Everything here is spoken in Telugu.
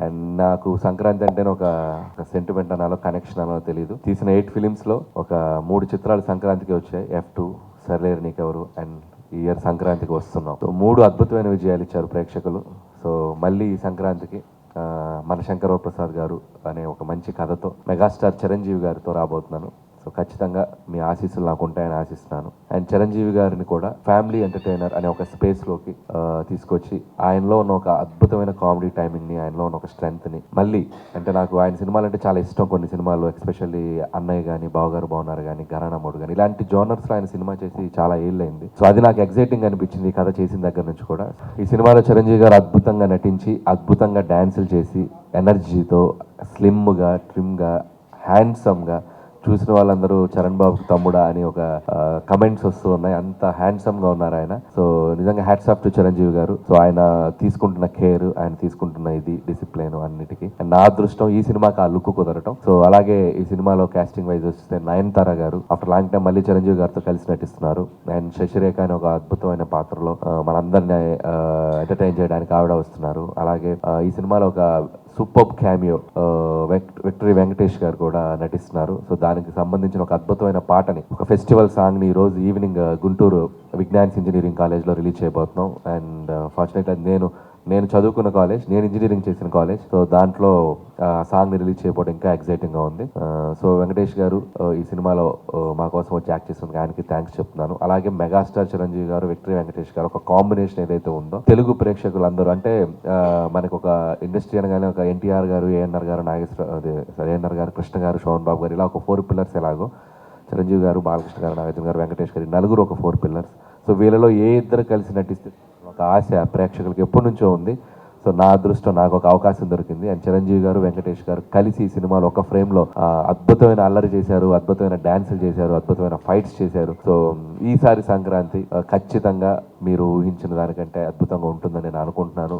అండ్ నాకు సంక్రాంతి అంటే ఒక సెంటిమెంట్ అనాలో కనెక్షన్ అనాలో తెలియదు. తీసిన 8 ఫిలిమ్స్లో ఒక 3 చిత్రాలు సంక్రాంతికి వచ్చాయి. F2, సర్లేరు నీకెవరు అండ్ ఈ ఇయర్ సంక్రాంతికి వస్తున్నాం. సో 3 అద్భుతమైన విజయాలు ఇచ్చారు ప్రేక్షకులు. సో మళ్ళీ ఈ సంక్రాంతికి మన శంకరప్రసాద్ గారు అనే ఒక మంచి కథతో మెగాస్టార్ చిరంజీవి గారితో రాబోతున్నాను. సో ఖచ్చితంగా మీ ఆశీస్సులు నాకు ఉంటాయని ఆశిస్తున్నాను. అండ్ చిరంజీవి గారిని కూడా ఫ్యామిలీ ఎంటర్టైనర్ అనే ఒక స్పేస్లోకి తీసుకొచ్చి ఆయనలో ఉన్న ఒక అద్భుతమైన కామెడీ టైమింగ్ని, ఆయనలో ఉన్న ఒక స్ట్రెంగ్త్ని మళ్ళీ అంటే నాకు ఆయన సినిమాలు అంటే చాలా ఇష్టం. కొన్ని సినిమాలు ఎస్పెషల్లీ అన్నయ్య కానీ, బావగారు బాగున్నారు కానీ, ఘరానామోడు కానీ ఇలాంటి జోనర్స్లో ఆయన సినిమా చేసి చాలా ఏళ్ళైంది. సో అది నాకు ఎగ్జైటింగ్ అనిపించింది ఈ కథ చేసిన దగ్గర నుంచి కూడా. ఈ సినిమాలో చిరంజీవి గారు అద్భుతంగా నటించి, అద్భుతంగా డ్యాన్సులు చేసి, ఎనర్జీతో, స్లిమ్గా, ట్రిమ్గా, హ్యాండ్సమ్గా చూసిన వాళ్ళందరూ చరణ్ బాబుకి తమ్ముడా అని ఒక కమెంట్స్ వస్తూ ఉన్నాయి. అంత హ్యాండ్సమ్గా ఉన్నారు ఆయన. సో నిజంగా హ్యాట్స్ ఆఫ్ టు చిరంజీవి గారు. సో ఆయన తీసుకుంటున్న కేర్, ఆయన తీసుకుంటున్న ఇది డిసిప్లిన్ అన్నిటికీ. అండ్ నా అదృష్టం ఈ సినిమాకి ఆ లుక్ కుదరటం. సో అలాగే ఈ సినిమాలో కాస్టింగ్ వైజ్ వస్తే నయనతార గారు ఆఫ్టర్ లాంగ్ టైం మళ్ళీ చిరంజీవి గారితో కలిసి నటిస్తున్నారు. అండ్ శశిరేఖ అని ఒక అద్భుతమైన పాత్రలో మనందరినీ ఎంటర్టైన్ చేయడానికి ఆవిడ వస్తున్నారు. అలాగే ఈ సినిమాలో ఒక సూపర్ క్యామియో విక్టరీ వెంకటేష్ గారు కూడా నటిస్తున్నారు. సో దానికి సంబంధించిన ఒక అద్భుతమైన పాటని, ఒక ఫెస్టివల్ సాంగ్ని ఈరోజు ఈవినింగ్ గుంటూరు విజ్ఞాన్స్ ఇంజనీరింగ్ కాలేజ్లో రిలీజ్ చేయబోతున్నాం. అండ్ ఫార్చునేట్లీ నేను చదువుకున్న కాలేజ్, నేను ఇంజనీరింగ్ చేసిన కాలేజ్. సో దాంట్లో సాంగ్ని రిలీజ్ చేయబోవడం ఇంకా ఎక్సైటింగ్గా ఉంది. సో వెంకటేష్ గారు ఈ సినిమాలో మా కోసం వచ్చి యాక్ట్ చేస్తున్న ఆయనకి థ్యాంక్స్ చెప్తున్నాను. అలాగే మెగాస్టార్ చిరంజీవి గారు, విక్టరీ వెంకటేష్ గారు ఒక కాంబినేషన్ ఏదైతే ఉందో, తెలుగు ప్రేక్షకులందరూ అంటే మనకు ఒక ఇండస్ట్రీ అనగానే ఒక ఎన్టీఆర్ గారు, ఏఎన్ఆర్ గారు, ఏఎన్ఆర్ గారు, కృష్ణ గారు, శోభన్ బాబు గారు ఇలా ఒక 4 పిల్లర్స్ ఎలాగో చిరంజీవి గారు, బాలకృష్ణ గారు, నాగార్జున గారు, వెంకటేష్ గారు నలుగురు ఒక 4 పిల్లర్స్. సో వీళ్ళలో ఏ ఇద్దరు కలిసి నటిస్తే ఒక ఆశ ప్రేక్షకులకి ఎప్పటి నుంచో ఉంది. సో నా అదృష్టం, నాకు ఒక అవకాశం దొరికింది. అండ్ చిరంజీవి గారు, వెంకటేష్ గారు కలిసి ఈ సినిమాలో ఒక ఫ్రేమ్లో అద్భుతమైన అల్లరి చేశారు, అద్భుతమైన డ్యాన్సులు చేశారు, అద్భుతమైన ఫైట్స్ చేశారు. సో ఈసారి సంక్రాంతి ఖచ్చితంగా మీరు ఊహించిన దానికంటే అద్భుతంగా ఉంటుందని నేను అనుకుంటున్నాను.